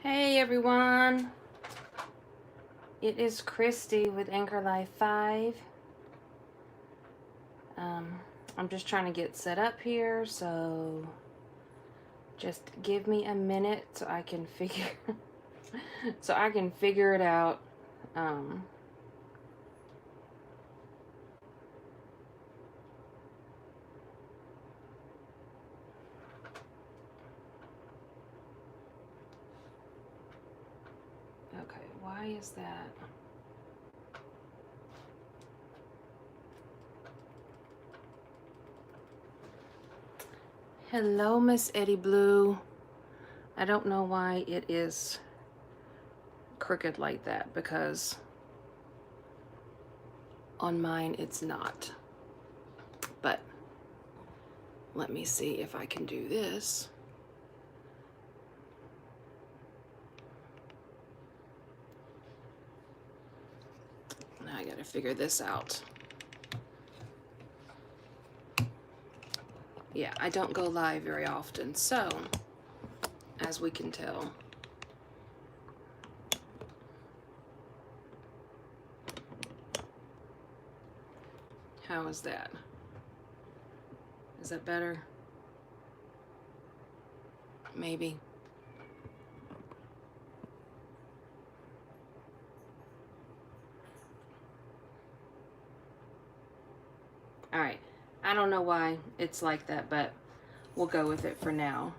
Hey everyone, it is Christy with anchorlife5. I'm just trying to get set up here, so just give me a minute so I can figure it out. Okay, why is that? Hello, Miss Eddie Blue. I don't know why it is crooked like that, because on mine it's not. But let me see if I can do this. Now I gotta figure this out. Yeah, I don't go live very often, so as we can tell. How is that? Is that better? Maybe. All right. I don't know why it's like that, but we'll go with it for now.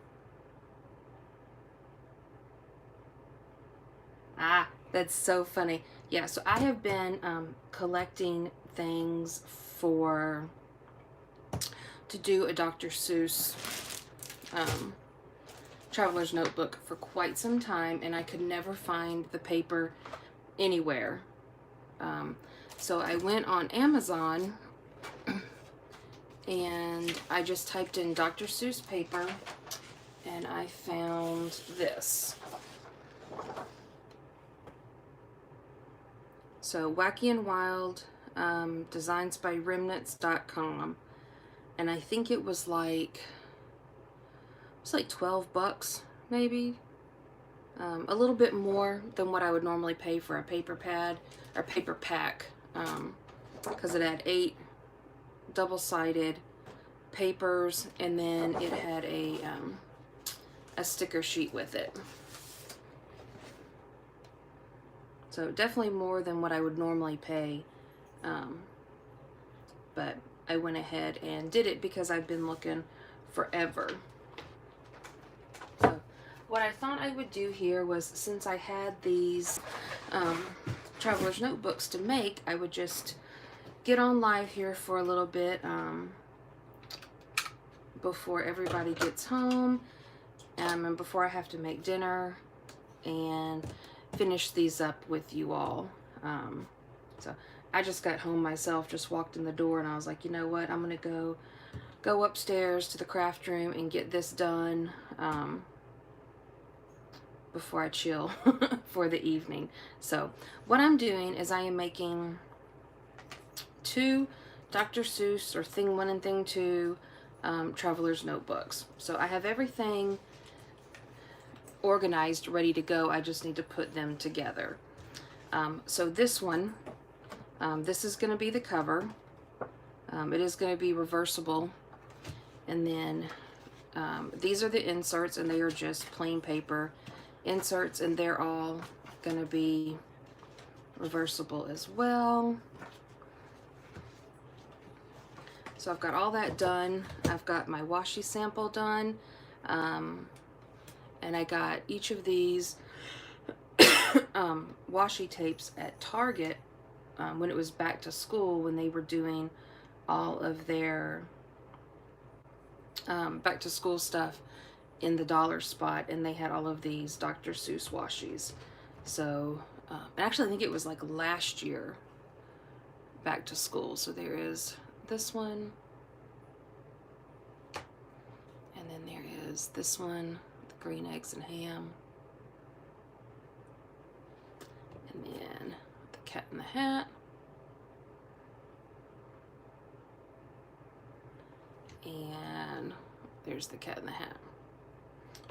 Ah, that's so funny. Yeah, so I have been collecting things to do a Dr. Seuss traveler's notebook for quite some time, and I could never find the paper anywhere. So I went on Amazon and I just typed in Dr. Seuss paper and I found this. So Wacky and Wild, designs by remnants.com, and I think it was like 12 bucks maybe, a little bit more than what I would normally pay for a paper pad or paper pack, because it had 8 double-sided papers, and then it had a sticker sheet with it. So definitely more than what I would normally pay, but I went ahead and did it because I've been looking forever. So what I thought I would do here was, since I had these traveler's notebooks to make, I would just get on live here for a little bit before everybody gets home, and before I have to make dinner, and finish these up with you all. So I just got home myself, just walked in the door, and I was like, you know what, I'm gonna go upstairs to the craft room and get this done before I chill for the evening. So what I'm doing is I am making 2 Dr. Seuss, or Thing 1 and Thing 2, traveler's notebooks. So I have everything organized, ready to go. I just need to put them together. So this one, this is going to be the cover. It is going to be reversible, and then these are the inserts, and they are just plain paper inserts, and they're all going to be reversible as well. So I've got all that done. I've got my washi sample done, and I got each of these washi tapes at Target when it was back to school, when they were doing all of their back to school stuff in the dollar spot, and they had all of these Dr. Seuss washies. So actually I think it was like last year back to school. So there is this one, and then there is this one, the green eggs and ham, and then the Cat in the Hat, and there's the Cat in the Hat.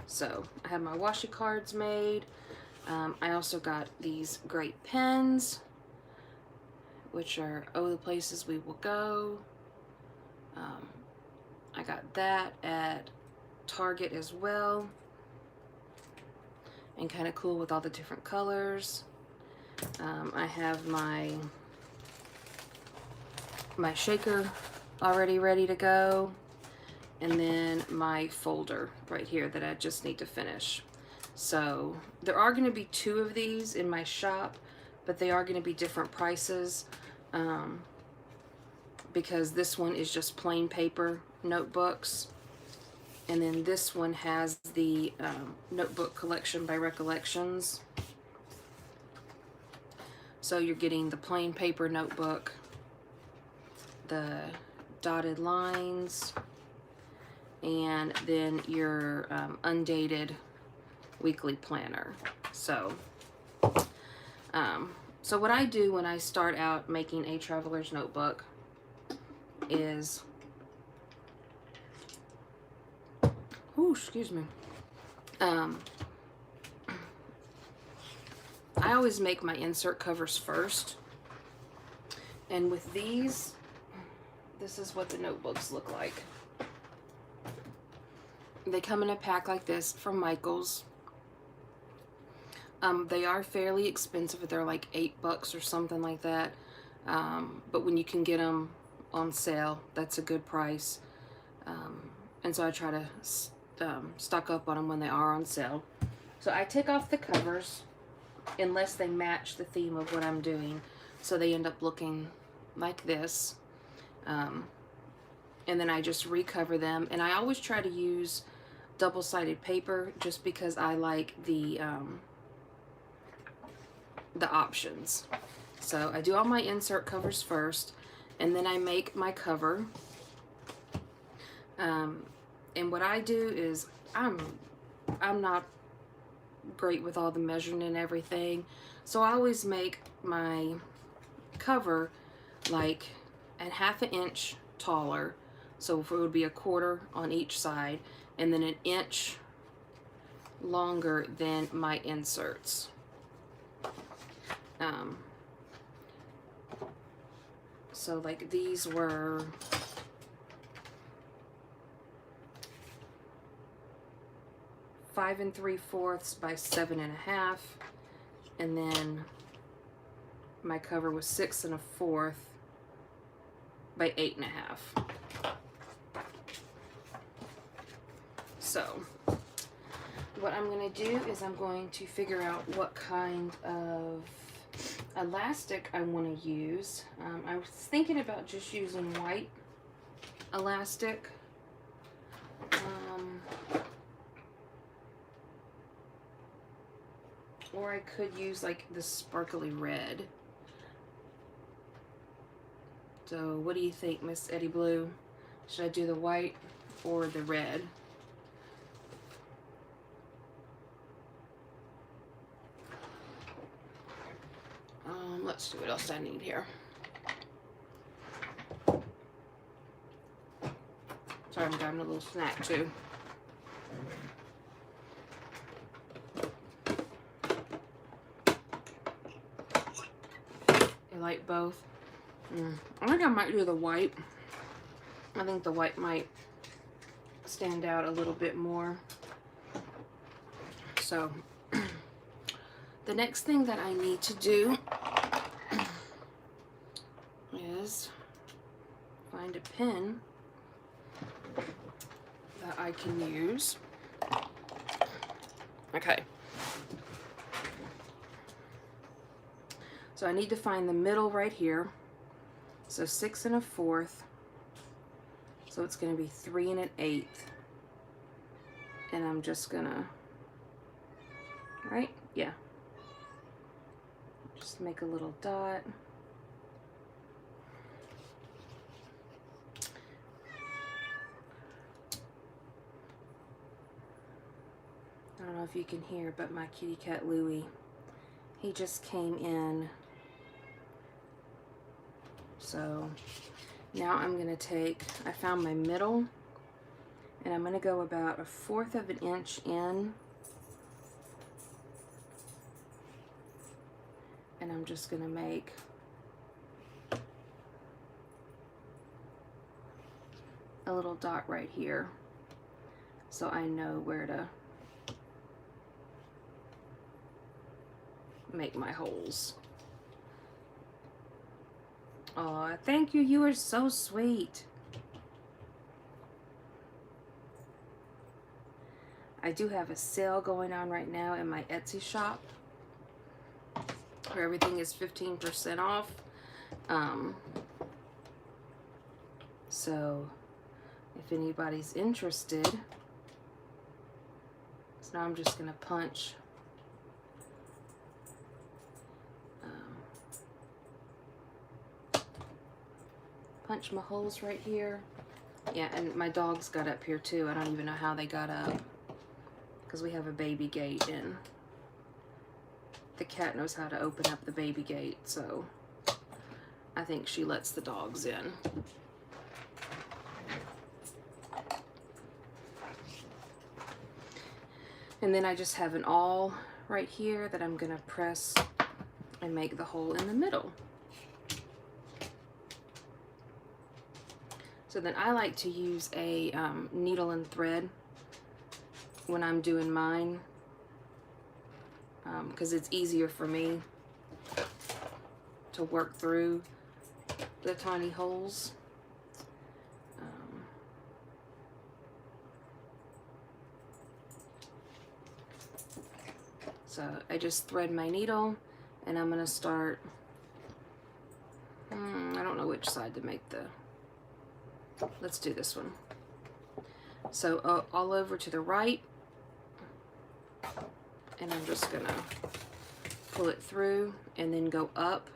So I have my washi cards made. I also got these great pens, which are "Oh, the Places We Will Go." I got that at Target as well, and kind of cool with all the different colors. I have my shaker already ready to go, and then my folder right here that I just need to finish. So there are going to be 2 of these in my shop, but they are going to be different prices, because this one is just plain paper notebooks, and then this one has the notebook collection by Recollections. So you're getting the plain paper notebook, the dotted lines, and then your undated weekly planner. So so what I do when I start out making a traveler's notebook is, excuse me, I always make my insert covers first, and with these, this is what the notebooks look like. They come in a pack like this from Michael's. They are fairly expensive. They're like $8 or something like that. But when you can get them on sale, that's a good price. And so I try to stock up on them when they are on sale. So I take off the covers unless they match the theme of what I'm doing. So they end up looking like this. And then I just recover them. And I always try to use double-sided paper just because I like the options. So I do all my insert covers first, and then I make my cover. And what I do is, I'm not great with all the measuring and everything, so I always make my cover like a ½ inch taller. So it would be a quarter on each side, and then an inch longer than my inserts. So like these were five and 3/4 by 7.5, and then my cover was 6 1/4 by 8.5. So what I'm going to do is I'm going to figure out what kind of elastic I want to use. I was thinking about just using white elastic. Or I could use like the sparkly red. So what do you think, Miss Eddie Blue? Should I do the white or the red? Let's see what else I need here. Sorry, I'm grabbing a little snack too. You like both? I think I might do the white. I think the white might stand out a little bit more. So the next thing that I need to do is find a pen that I can use. Okay. So I need to find the middle right here. So 6 1/4. So it's going to be 3 1/8. And I'm just gonna, right? Yeah. Just make a little dot. I don't know if you can hear, but my kitty cat Louie, he just came in. So now I'm gonna take, I found my middle, And I'm going to go about 1/4 of an inch in. And I'm just going to make a little dot right here so I know where to make my holes. Oh, thank you. You are so sweet. I do have a sale going on right now in my Etsy shop where everything is 15% off. So if anybody's interested, so now I'm just going to punch my holes right here. Yeah, and my dogs got up here too. I don't even know how they got up because we have a baby gate and the cat knows how to open up the baby gate, so I think she lets the dogs in. And then I just have an awl right here that I'm gonna press and make the hole in the middle. So then I like to use a needle and thread when I'm doing mine because it's easier for me to work through the tiny holes. So I just thread my needle and I'm going to start, I don't know which side to make the, let's do this one. So all over to the right, and I'm just going to pull it through and then go up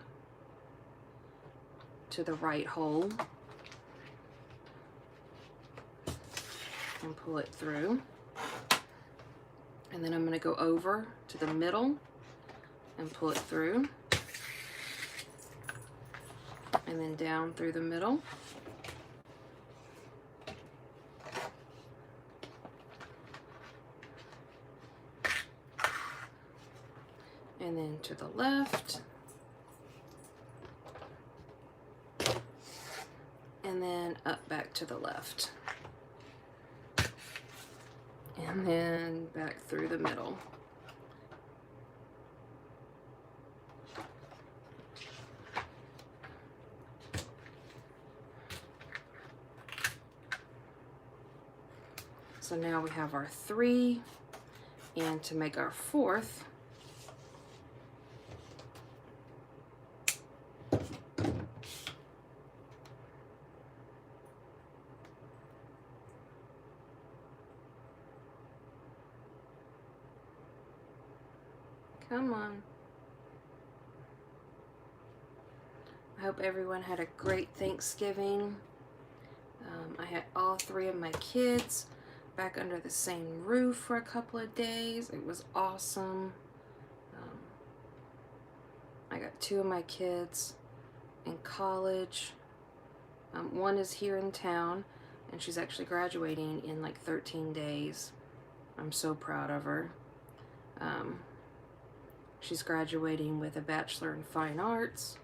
to the right hole and pull it through. And then I'm going to go over to the middle and pull it through. And then down through the middle. And then to the left. And then up back to the left. And then back through the middle. So now we have our 3, and to make our 4th, come on. I hope everyone had a great Thanksgiving. I had all 3 of my kids back under the same roof for a couple of days. It was awesome. I got 2 of my kids in college. One is here in town, and she's actually graduating in like 13 days. I'm so proud of her. She's graduating with a Bachelor in Fine Arts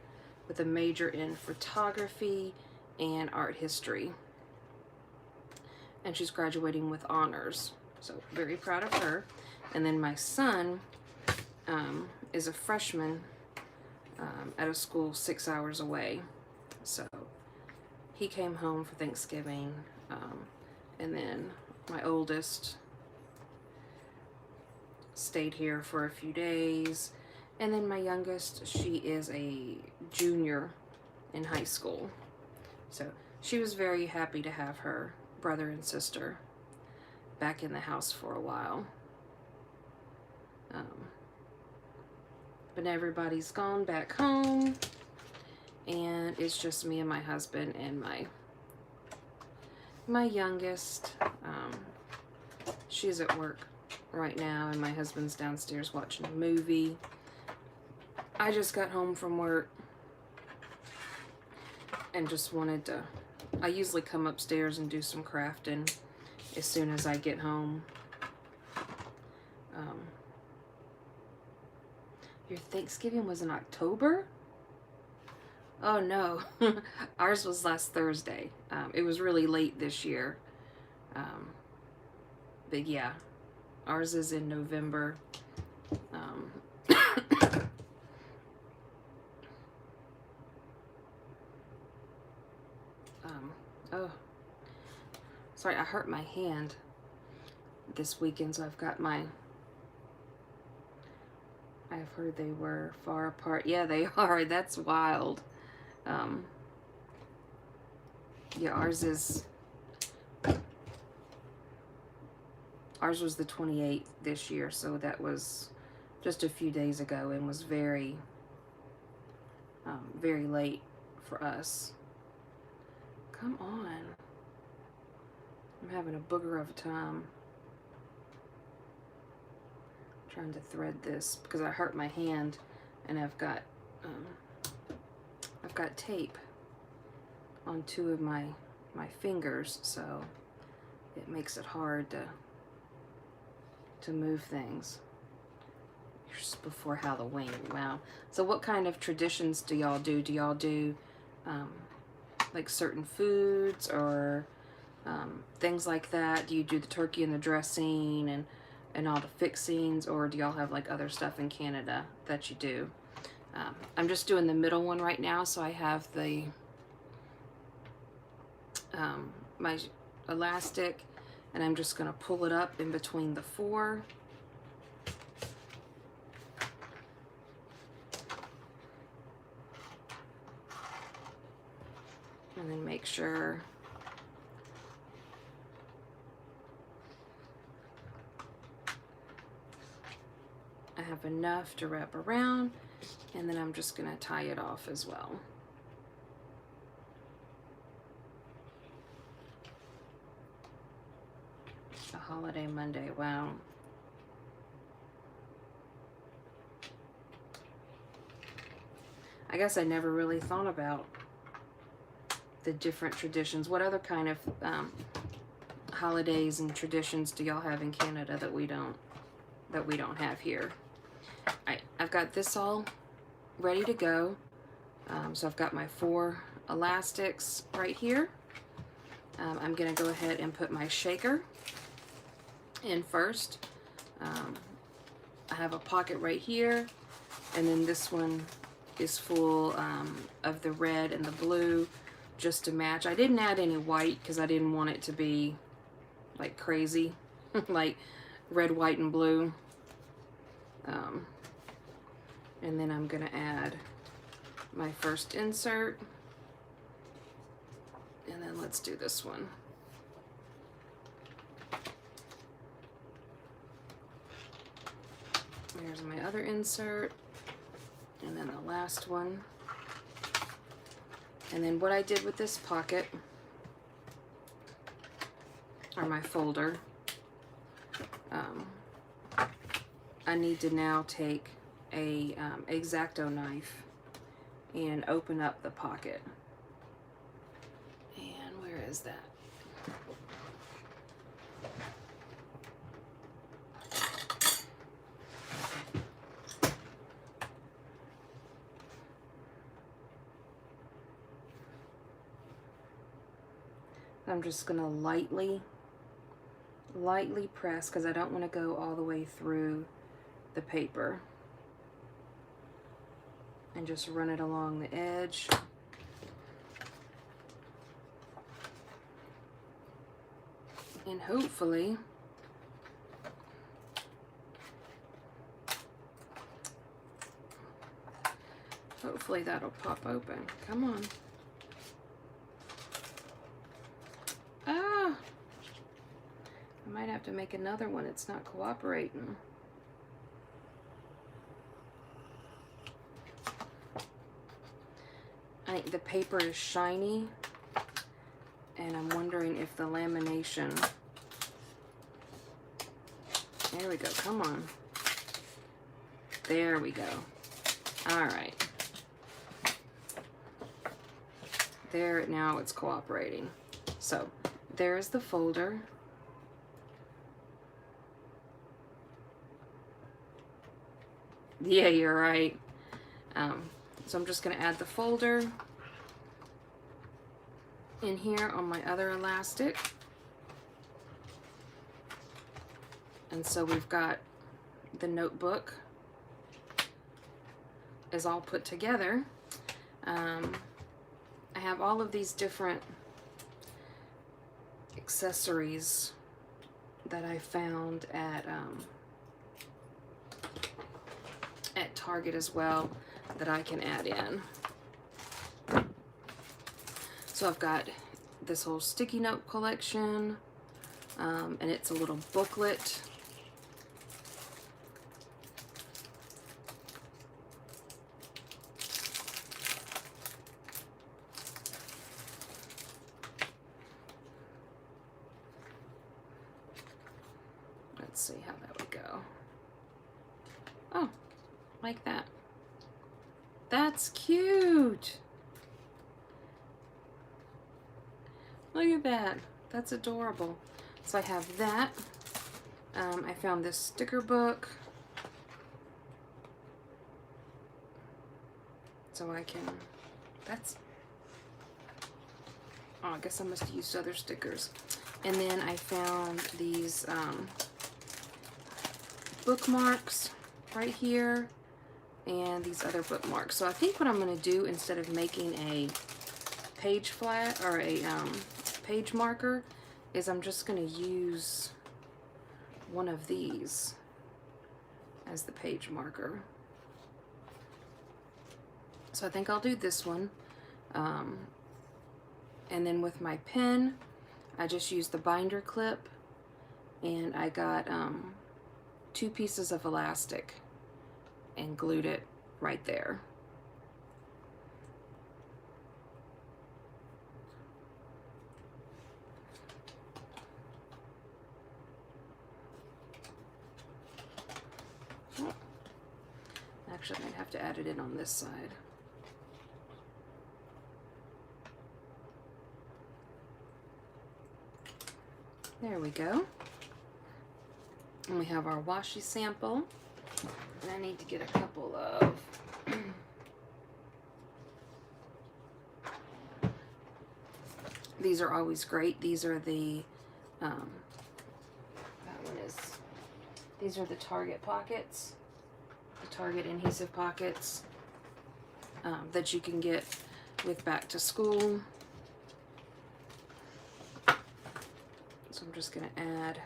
with a major in photography and art history. And she's graduating with honors. So very proud of her. And then my son is a freshman at a school 6 hours away. So he came home for Thanksgiving. And then my oldest stayed here for a few days. And then my youngest, she is a junior in high school. So she was very happy to have her brother and sister back in the house for a while. But everybody's gone back home, and it's just me and my husband and my youngest. She's at work right now, and my husband's downstairs watching a movie. I just got home from work and just wanted to, I usually come upstairs and do some crafting as soon as I get home. Your Thanksgiving was in October? Oh no, ours was last Thursday. It was really late this year. But yeah, ours is in November. Oh, sorry, I hurt my hand this weekend, so I've got my... I've heard they were far apart. Yeah, they are. That's wild. Yeah, ours was the 28th this year, so that was just a few days ago, and was very, very late for us. Come on. I'm having a booger of a time trying to thread this because I hurt my hand, and I've got tape on two of my fingers, so it makes it hard to move things just before Halloween. Wow. So what kind of traditions do y'all do? Do y'all do like certain foods or things like that? Do you do the turkey and the dressing and all the fixings, or do y'all have like other stuff in Canada that you do? I'm just doing the middle one right now, so I have the my elastic, and I'm just going to pull it up in between the four. And then make sure I have enough to wrap around, and then I'm just going to tie it off as well. A holiday Monday, wow. I guess I never really thought about the different traditions. What other kind of holidays and traditions do y'all have in Canada that we don't have here? I've got this all ready to go. So I've got my 4 elastics right here. I'm gonna go ahead and put my shaker in first. I have a pocket right here, and then this one is full of the red and the blue just to match. I didn't add any white because I didn't want it to be like crazy, like red, white, and blue. And then I'm gonna add my first insert, and then let's do this one. There's my other insert, and then the last one. And then what I did with this pocket, or my folder, I need to now take a X-Acto knife and open up the pocket. And where is that? I'm just gonna lightly press because I don't want to go all the way through the paper, and just run it along the edge. And hopefully that'll pop open. Come on. Ah! I might have to make another one. It's not cooperating. I think the paper is shiny, and I'm wondering if the lamination... There we go. Come on. There we go. All right. There, now it's cooperating. So there's the folder. Yeah, you're right. So I'm just going to add the folder in here on my other elastic. And so we've got the notebook is all put together. I have all of these different accessories that I found at Target as well that I can add in. So I've got this whole sticky note collection, and it's a little booklet. Let's see how that would go. Oh, like that. That's cute. Look at that. That's adorable. So I have that. I found this sticker book. So I can, oh, I guess I must have used other stickers. And then I found these bookmarks right here, and these other bookmarks. So I think what I'm going to do, instead of making a page flat or a page marker, is I'm just going to use one of these as the page marker. So I think I'll do this one. And then with my pen, I just used the binder clip, and I got 2 pieces of elastic and glued it right there. Oh. Actually, I might have to add it in on this side. There we go. And we have our washi sample. And I need to get a couple of these are always great. These are the these are the Target pockets, the Target adhesive pockets that you can get with back to school. So I'm just going to add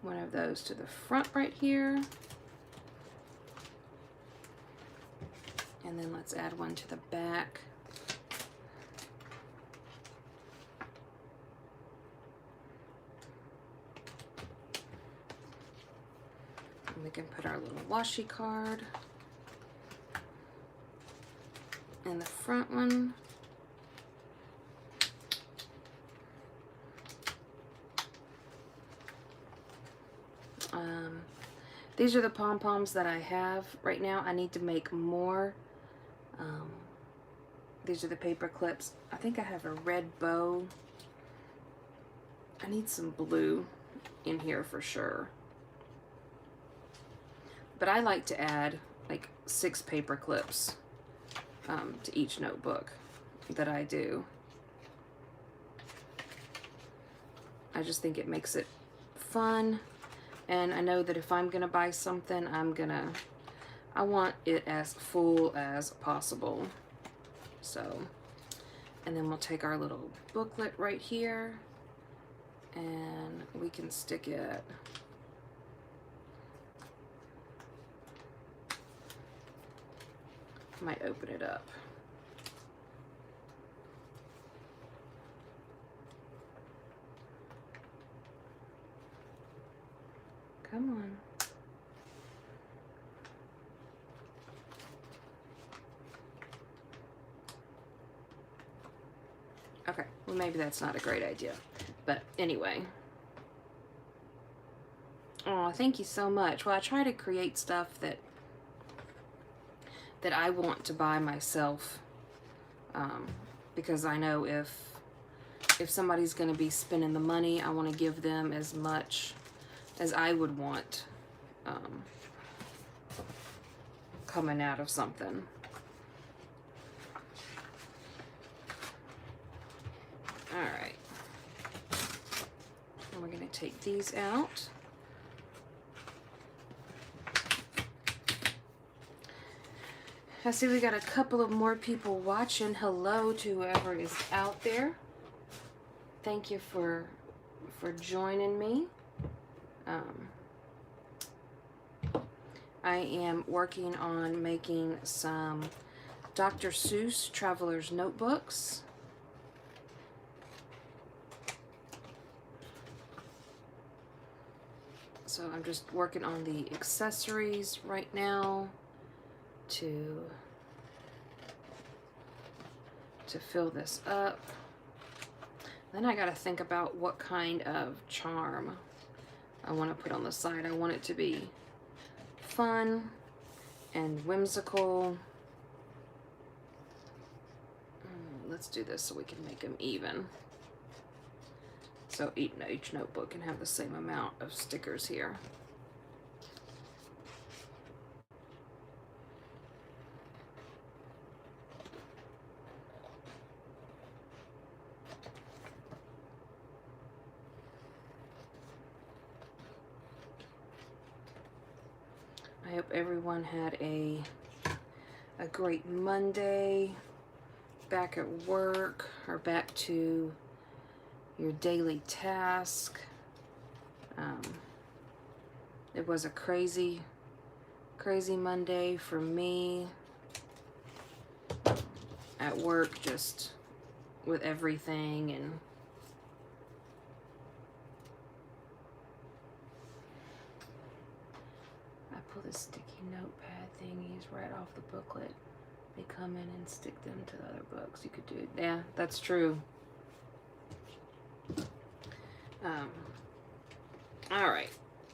one of those to the front right here. And then let's add one to the back. And we can put our little washi card in the front one. These are the pom-poms that I have right now. I need to make more. These are the paper clips. I think I have a red bow. I need some blue in here for sure. But I like to add like 6 paper clips to each notebook that I do. I just think it makes it fun. And I know that if I'm gonna buy something, I want it as full as possible. So, and then we'll take our little booklet right here, and we can stick it. Might open it up. Come on. Okay, well maybe that's not a great idea. But anyway. Oh, thank you so much. Well, I try to create stuff that I want to buy myself. Because I know if somebody's going to be spending the money, I want to give them as much as I would want coming out of something. All right. And we're going to take these out. I see we got a couple of more people watching. Hello to whoever is out there. Thank you for joining me. I am working on making some Dr. Seuss Traveler's Notebooks. So I'm just working on the accessories right now to fill this up. Then I gotta think about what kind of charm I want to put on the side. I want it to be fun and whimsical. Let's do this so we can make them even. So each notebook can have the same amount of stickers here. I hope everyone had a great Monday, back at work or back to your daily task. It was a crazy Monday for me at work, just with everything. And I pull the sticky notepad thingies right off the booklet. They come in and stick them to the other books. You could do it. Yeah, that's true. All right,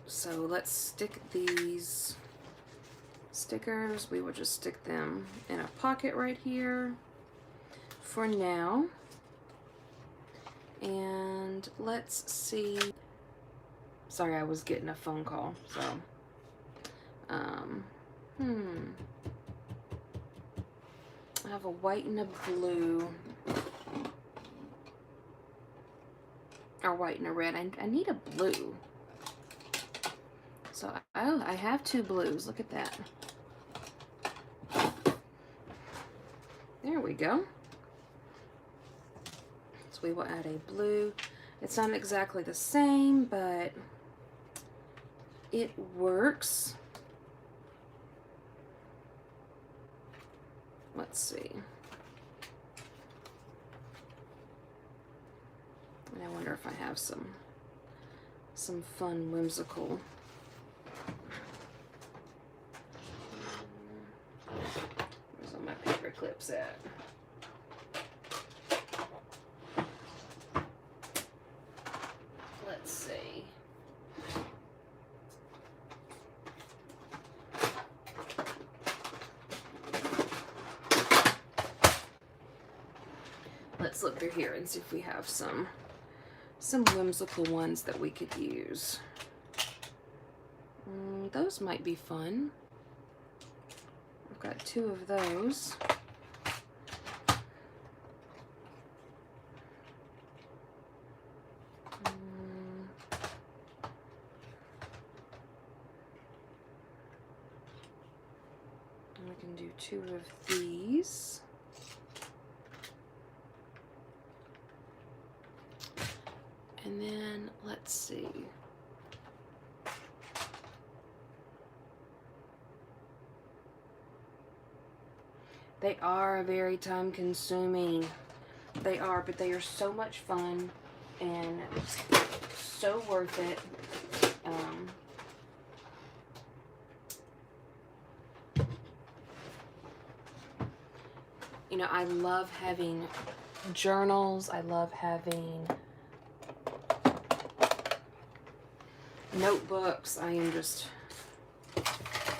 so let's stick these stickers. We will just stick them in a pocket right here for now. And let's see. Sorry, I was getting a phone call, so. I have a white and a blue. Or white and a red. I need a blue. So, oh, I have two blues. Look at that. There we go. So we will add a blue. It's not exactly the same, but it works. Let's see. And I wonder if I have some fun, whimsical. Where's all my paper clips at? Let's see. Let's look through here and see if we have some whimsical ones that we could use. Those might be fun. I've got two of those. And we can do two of these. And then, let's see. They are very time consuming. They are, but they are so much fun and so worth it. You know, I love having journals. I love having notebooks. I am just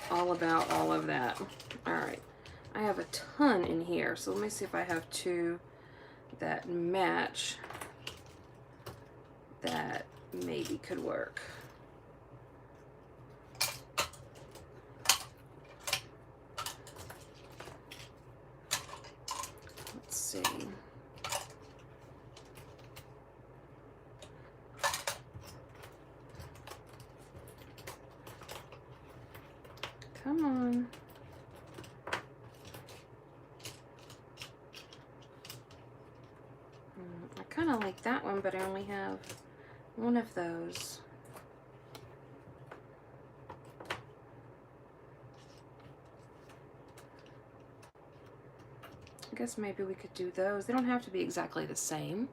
all about all of that. All right, I have a ton in here, so let me see if I have two that match that maybe could work. Come on. I kind of like that one, but I only have one of those. I guess maybe we could do those. They don't have to be exactly the same,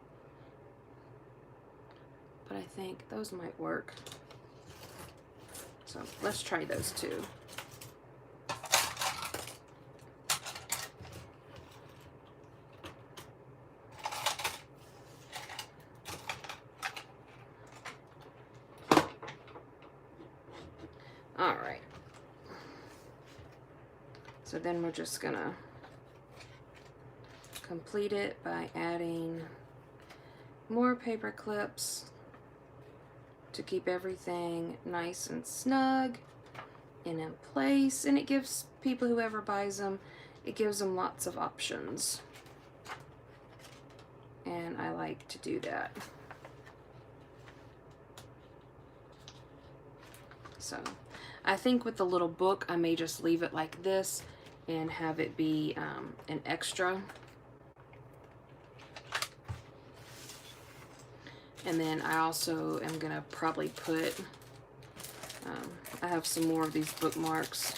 but I think those might work. So let's try those two. All right. So then we're just gonna complete it by adding more paper clips to keep everything nice and snug and in place, and it gives people, whoever buys them, it gives them lots of options, and I like to do that. So I think with the little book I may just leave it like this and have it be an extra. And then I also am gonna probably put, I have some more of these bookmarks.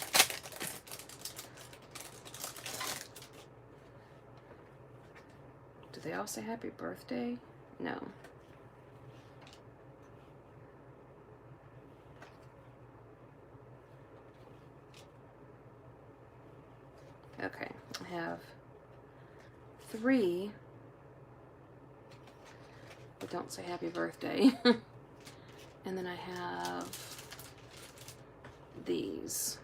Do they all say happy birthday? No. Okay, I have 3 that don't say happy birthday. And then I have these.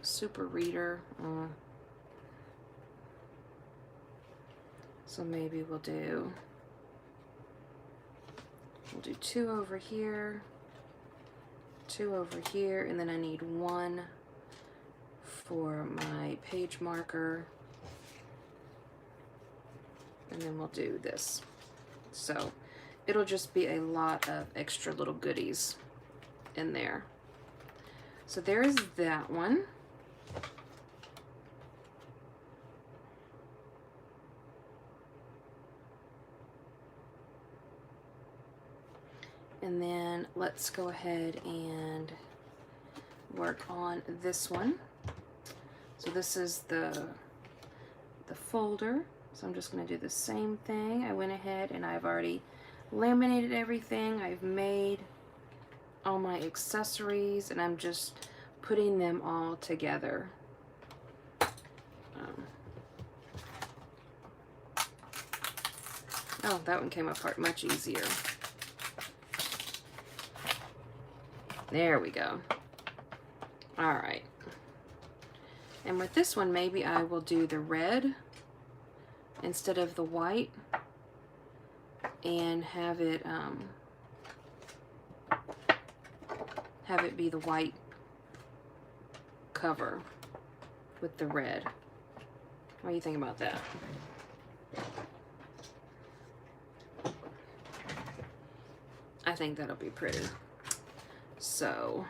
Super reader. So maybe we'll do 2 over here, 2 over here, and then I need 1 for my page marker. And then we'll do this. So it'll just be a lot of extra little goodies in there. So there is that one. And then let's go ahead and work on this one. So this is the folder. So I'm just going to do the same thing. I went ahead and I've already laminated everything. I've made all my accessories and I'm just putting them all together. Oh, that one came apart much easier. There we go. All right. And with this one, maybe I will do the red instead of the white and have it be the white cover with the red. What do you think about that? I think that'll be pretty. So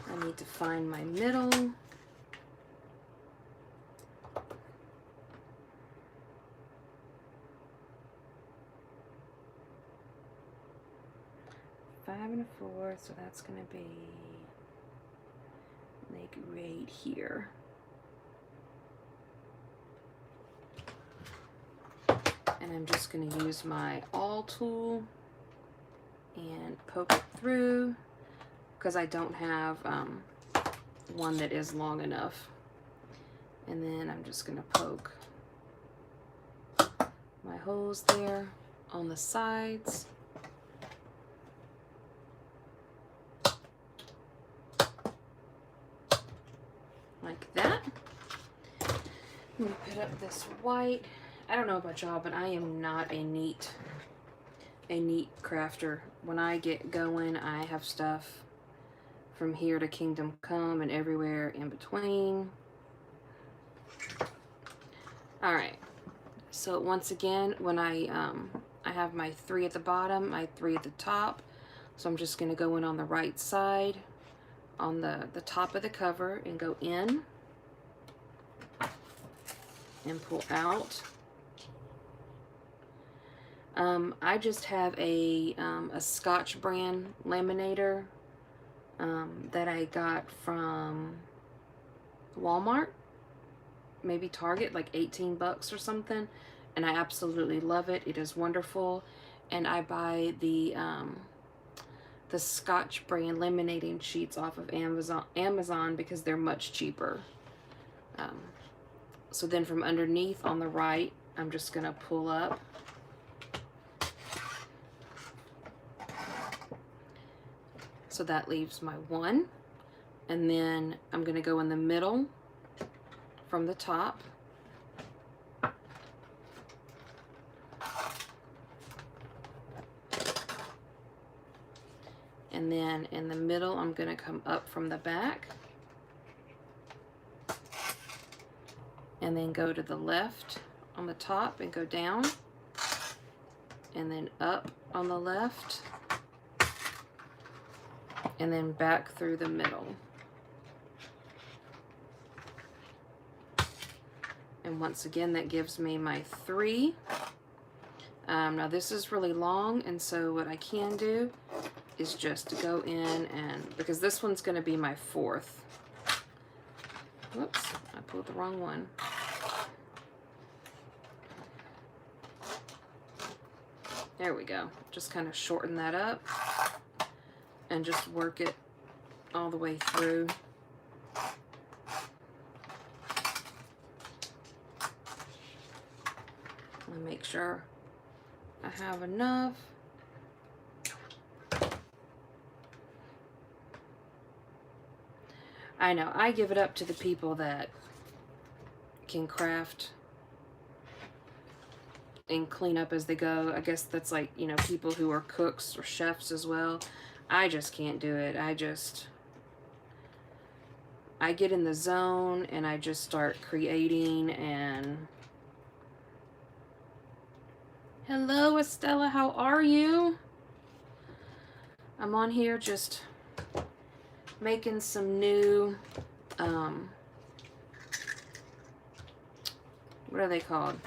I need to find my middle. Five and a fourth, so that's going to be like right here. And I'm just going to use my awl tool and poke it through because I don't have one that is long enough. And then I'm just going to poke my holes there on the sides. Like that. I'm going to put up this white. I don't know about y'all, but I am not a neat crafter. When I get going, I have stuff from here to Kingdom Come and everywhere in between. All right. So once again, when I have my 3 at the bottom, my 3 at the top, So I'm just going to go in on the right side on the top of the cover and go in and pull out. I just have a Scotch brand laminator that I got from Walmart, maybe Target, like 18 bucks or something, and I absolutely love it. It is wonderful. And I buy the Scotch brand laminating sheets off of Amazon because they're much cheaper. So then from underneath on the right, I'm just gonna pull up. So that leaves my one. And then I'm gonna go in the middle from the top. And then in the middle, I'm gonna come up from the back. And then go to the left on the top and go down. And then up on the left. And then back through the middle. And once again, that gives me my 3. Now this is really long, and so what I can do is just go in and, because this one's going to be my 4th. Whoops, I pulled the wrong one. There we go. Just kind of shorten that up and just work it all the way through. And make sure I have enough. I know, I give it up to the people that can craft and clean up as they go. I guess that's like, you know, people who are cooks or chefs as well. I just can't do it. I get in the zone and I just start creating. And hello, Estella, how are you? I'm on here just making some new, what are they called?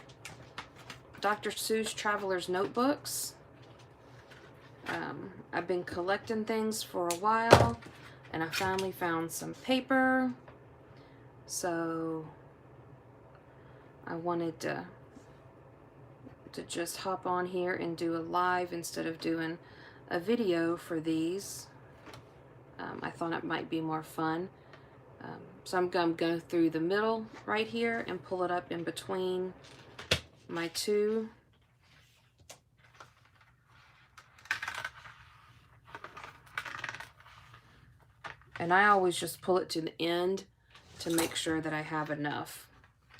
Dr. Seuss Traveler's Notebooks. I've been collecting things for a while, and I finally found some paper, so I wanted to just hop on here and do a live instead of doing a video for these. I thought it might be more fun. So I'm going to go through the middle right here and pull it up in between my 2. And I always just pull it to the end to make sure that I have enough.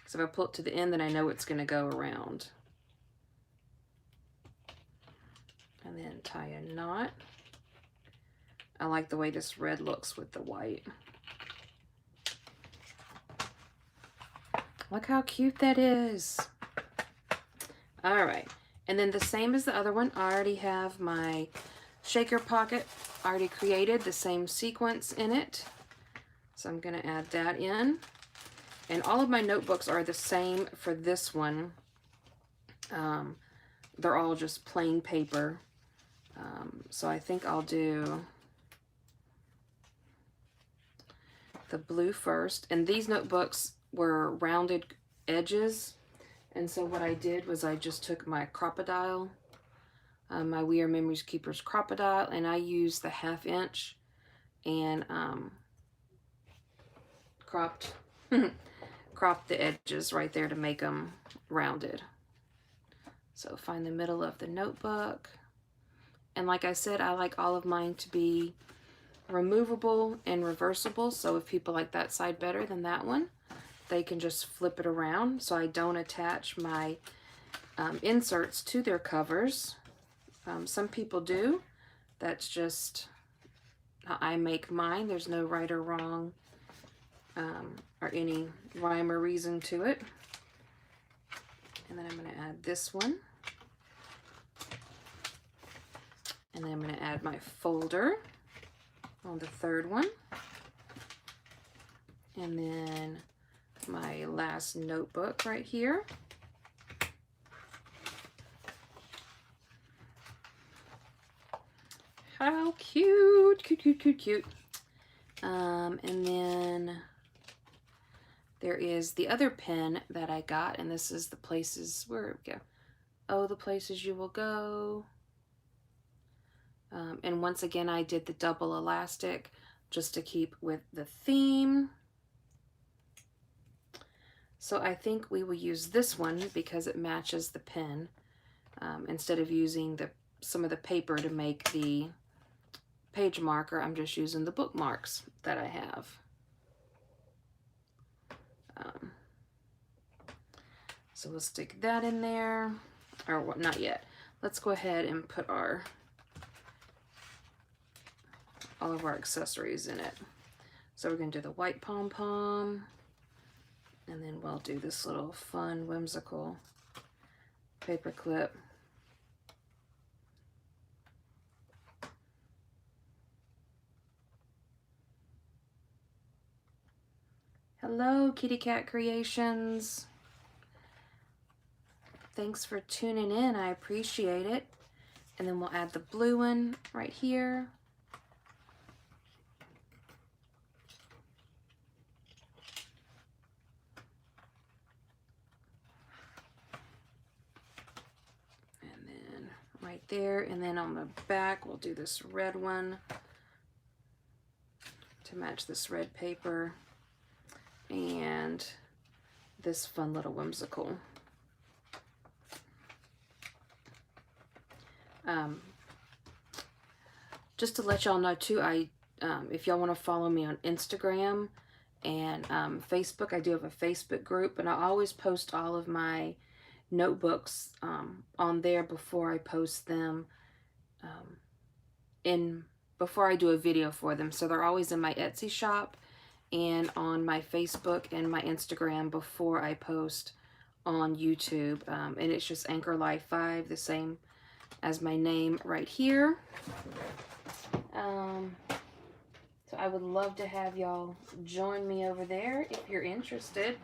So if I pull it to the end, then I know it's going to go around. And then tie a knot. I like the way this red looks with the white. Look how cute that is. All right. And then the same as the other one, I already have my shaker pocket already created, the same sequence in it. So I'm going to add that in. And all of my notebooks are the same for this one. They're all just plain paper. So I think I'll do the blue first. And these notebooks were rounded edges. And so what I did was I just took my Crocodile, my We Are Memories Keepers Crocodile, and I used the 1/2 inch and cropped the edges right there to make them rounded. So find the middle of the notebook. And like I said, I like all of mine to be removable and reversible. So if people like that side better than that one, they can just flip it around, so I don't attach my inserts to their covers. Some people do. That's just how I make mine. There's no right or wrong or any rhyme or reason to it. And then I'm going to add this one. And then I'm going to add my folder on the third one. And then my last notebook right here. How cute, cute, cute, cute, cute. And then there is the other pen that I got, and this is the places, where we go. Oh, the places you will go. And once again, I did the double elastic just to keep with the theme. So I think we will use this one because it matches the pen, instead of using some of the paper to make the page marker. I'm just using the bookmarks that I have. So we'll stick that in there, or what? Not yet. Let's go ahead and put all of our accessories in it. So we're going to do the white pom-pom, and then we'll do this little fun, whimsical paper clip. Hello, Kitty Cat Creations. Thanks for tuning in. I appreciate it. And then we'll add the blue one right here. And then right there. And then on the back, we'll do this red one to match this red paper. And this fun little whimsical. Just to let y'all know too, if y'all want to follow me on Instagram and Facebook, I do have a Facebook group, and I always post all of my notebooks on there before I post them, before I do a video for them. So they're always in my Etsy shop and on my Facebook and my Instagram before I post on YouTube. And it's just anchorlife5, the same as my name right here. So I would love to have y'all join me over there if you're interested.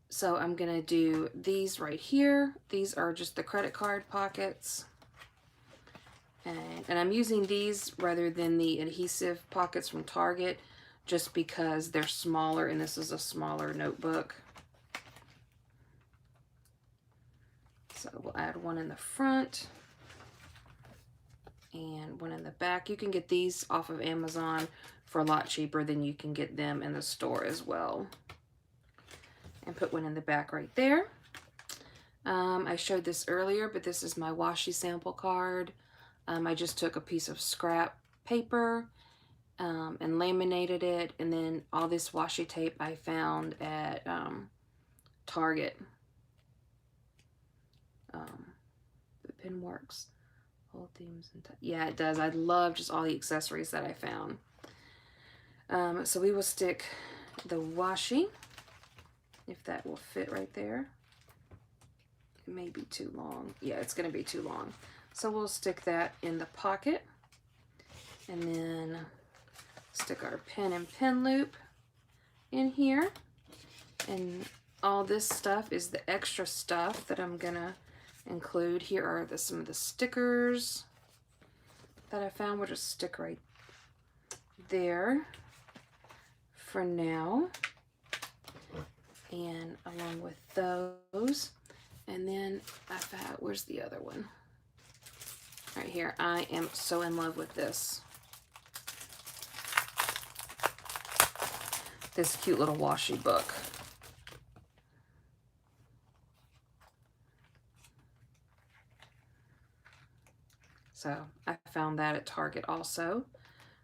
So I'm gonna do these right here. These are just the credit card pockets. And I'm using these rather than the adhesive pockets from Target just because they're smaller, and this is a smaller notebook. So we'll add one in the front and one in the back. You can get these off of Amazon for a lot cheaper than you can get them in the store as well. And put one in the back right there. I showed this earlier, but this is my washi sample card. I just took a piece of scrap paper and laminated it, and then all this washi tape I found at Target. The pin works. Whole themes and yeah, it does. I love just all the accessories that I found. So we will stick the washi, if that will fit right there. It may be too long. Yeah, it's going to be too long. So we'll stick that in the pocket, and then stick our pin and pin loop in here. And all this stuff is the extra stuff that I'm gonna include. Here are some of the stickers that I found. We'll just stick right there for now, and along with those. And then I found, where's the other one? Right here. I am so in love with this cute little washi book. So I found that at Target also.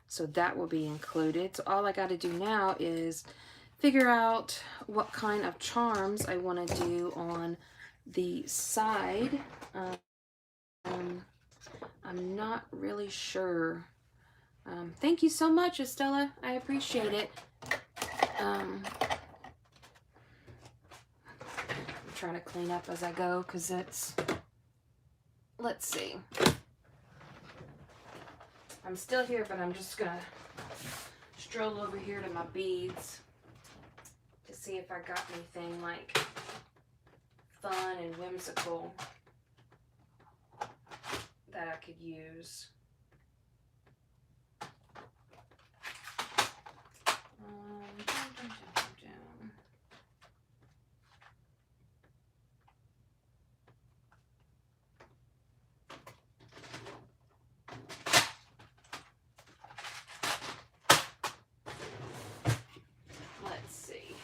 So that will be included. So all I got to do now is figure out what kind of charms I want to do on the side. I'm not really sure. Thank you so much, Estella. I appreciate it. I'm trying to clean up as I go because it's let's see. I'm still here, but I'm just gonna stroll over here to my beads to see if I got anything like fun and whimsical that I could use. Dun, dun, dun, dun. Let's see.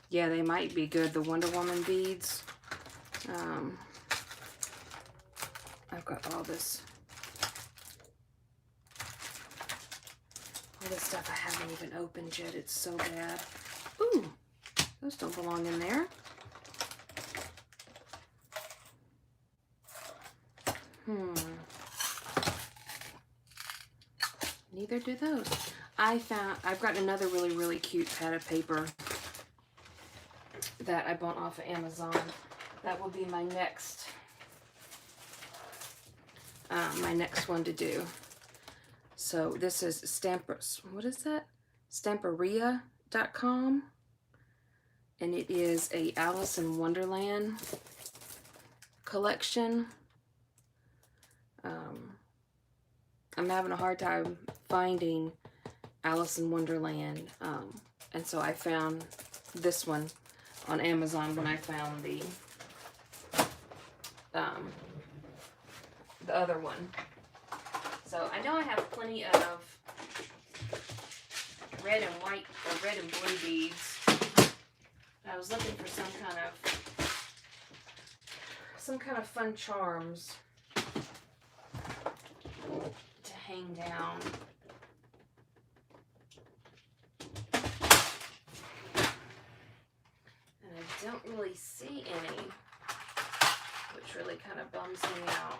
Yeah, they might be good, the Wonder Woman beads. I've got all this stuff I haven't even opened yet. It's so bad. Ooh, those don't belong in there. Neither do those. I've got another really cute pad of paper that I bought off of Amazon. That will be my next one to do. So this is what is that? Stamperia.com, and it is a Alice in Wonderland collection. I'm having a hard time finding Alice in Wonderland, and so I found this one on Amazon when I found the other one. So I know I have plenty of red and white or red and blue beads. I was looking for some kind of fun charms to hang down. And I don't really see any, which really kind of bums me out.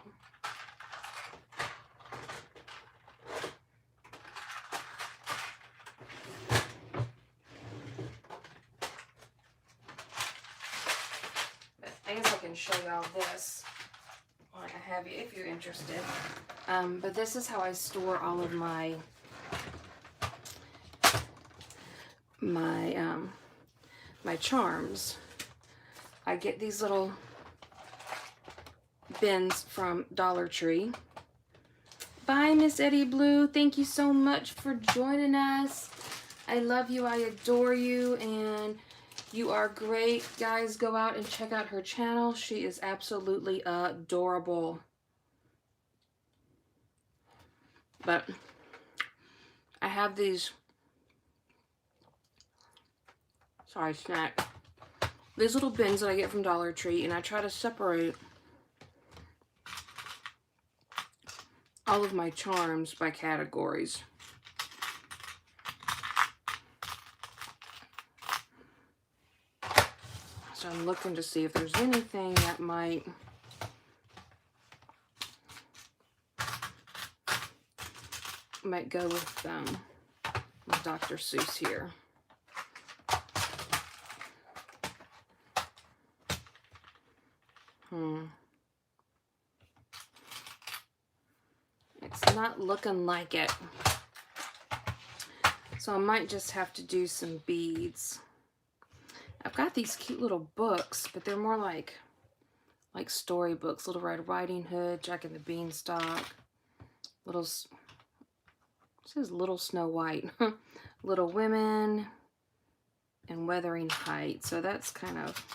I guess I can show y'all this while I have you, if you're interested. But this is how I store all of my charms. I get these little bins from Dollar Tree. Bye, Miss Eddie Blue. Thank you so much for joining us. I love you. I adore you. And you are great. Guys, go out and check out her channel. She is absolutely adorable. But I have these, sorry, snack. These little bins that I get from Dollar Tree, and I try to separate all of my charms by categories. So I'm looking to see if there's anything that might go with Dr. Seuss here. It's not looking like it. So I might just have to do some beads. I've got these cute little books, but they're more like storybooks. Little Red Riding Hood, Jack and the Beanstalk, it says Little Snow White, Little Women, and Wuthering Heights. So that's kind of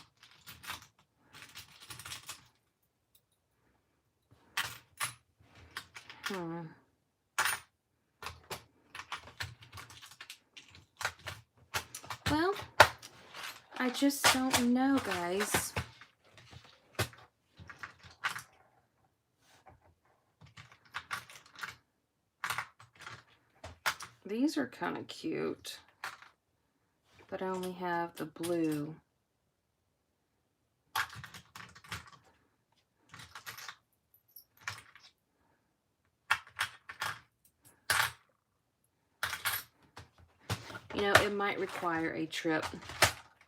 well, I just don't know, guys. These are kind of cute. but I only have the blue. You know, it might require a trip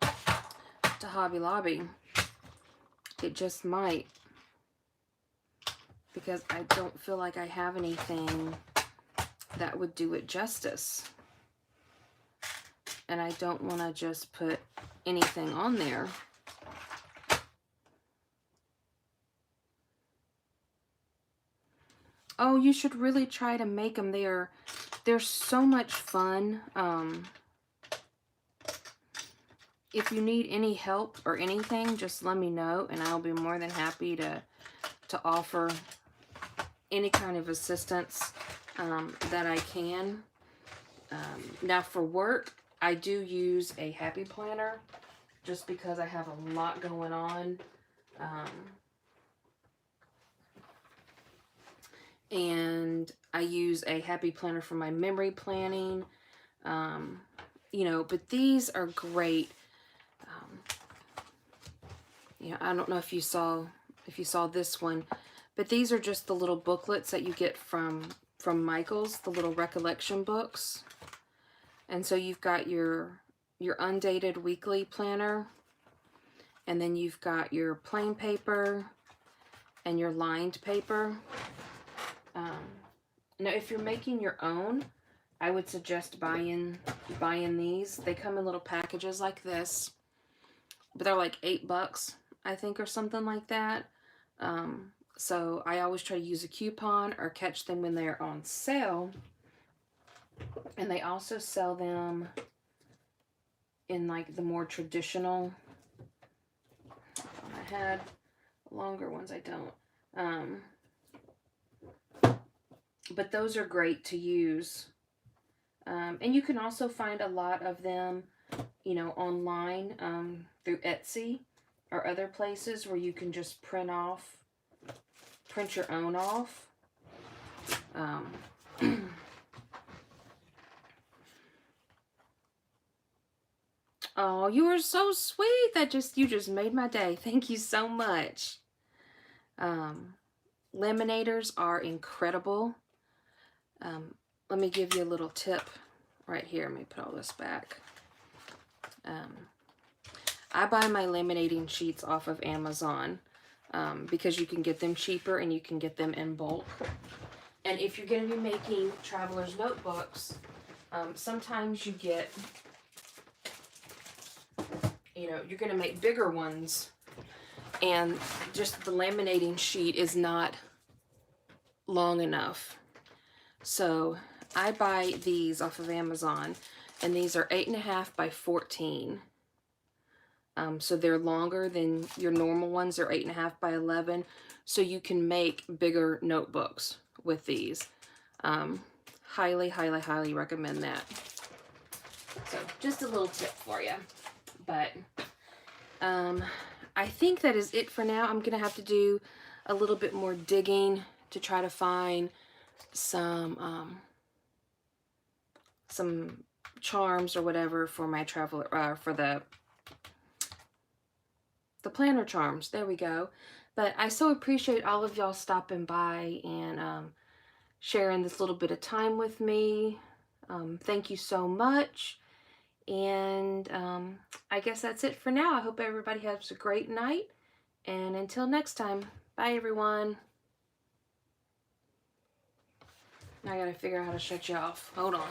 to Hobby Lobby. It just might, because I don't feel like I have anything that would do it justice. And I don't want to just put anything on there. Oh, you should really try to make them. They're so much fun. If you need any help or anything, just let me know, and I'll be more than happy to offer any kind of assistance that I can. Now for work, I do use a happy planner just because I have a lot going on. And I use a happy planner for my memory planning. You know, but these are great. You know, I don't know if you saw this one, but these are just the little booklets that you get from Michael's, the little recollection books. And so you've got your undated weekly planner, and then you've got your plain paper and your lined paper. Now, if you're making your own, I would suggest buying these. They come in little packages like this, but they're like $8, I think, or something like that. So I always try to use a coupon or catch them when they're on sale. And they also sell them in like the more traditional. I had longer ones, I don't. But those are great to use. And you can also find a lot of them, you know, online through Etsy or other places where you can just print your own off. Oh, you were so sweet. You just made my day. Thank you so much. Laminators are incredible. Let me give you a little tip right here. Let me put all this back. I buy my laminating sheets off of Amazon because you can get them cheaper and you can get them in bulk. And if you're going to be making traveler's notebooks, sometimes you get, you know, you're going to make bigger ones, and just the laminating sheet is not long enough. So I buy these off of Amazon, and these are 8.5 by 14. So they're longer than your normal ones. They're 8.5 by 11. So you can make bigger notebooks with these. Highly, highly, highly recommend that. So just a little tip for you. But I think that is it for now. I'm going to have to do a little bit more digging to try to find some charms or whatever for my traveler, for the planner charms. There we go. But I so appreciate all of y'all stopping by and sharing this little bit of time with me. Thank you so much. And I guess that's it for now. I hope everybody has a great night. And until next time, bye everyone. Now I gotta figure out how to shut you off. Hold on.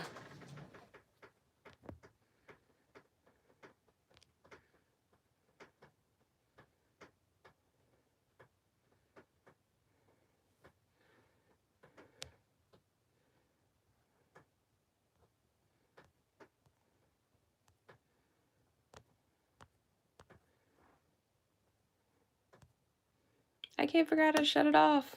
I can't figure out how to shut it off.